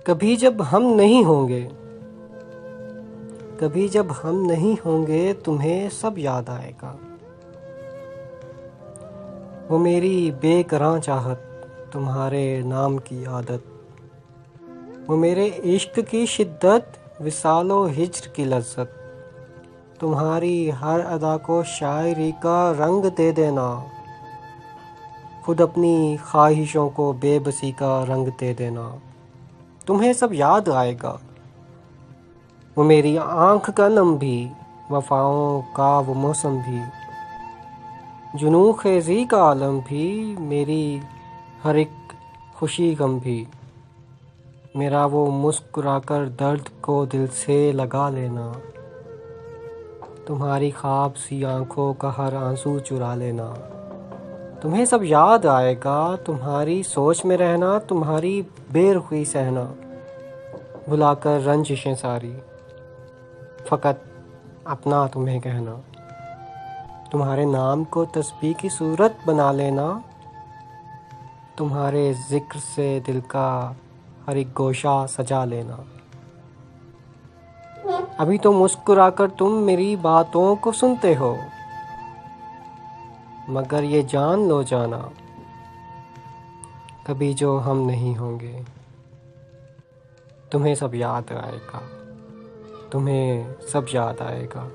کبھی جب ہم نہیں ہوں گے، کبھی جب ہم نہیں ہوں گے تمہیں سب یاد آئے گا، وہ میری بے کراں چاہت، تمہارے نام کی عادت، وہ میرے عشق کی شدت، وصال و ہجر کی لذت، تمہاری ہر ادا کو شاعری کا رنگ دے دینا، خود اپنی خواہشوں کو بے بسی کا رنگ دے دینا، تمہیں سب یاد آئے گا، وہ میری آنکھ کا نم بھی، وفاؤں کا وہ موسم بھی، جنوں خیزی کا عالم بھی، میری ہر ایک خوشی غم بھی، میرا وہ مسکرا کر درد کو دل سے لگا لینا، تمہاری خواب سی آنکھوں کا ہر آنسو چرا لینا، تمہیں سب یاد آئے گا، تمہاری سوچ میں رہنا، تمہاری بے رخی سہنا، بھلا کر رنجشیں ساری، فقط اپنا تمہیں کہنا، تمہارے نام کو تسبیح کی صورت بنا لینا، تمہارے ذکر سے دل کا ہر ایک گوشہ سجا لینا، ابھی تو مسکرا کر تم میری باتوں کو سنتے ہو، مگر یہ جان لو جانا، کبھی جو ہم نہیں ہوں گے تمہیں سب یاد آئے گا، تمہیں سب یاد آئے گا۔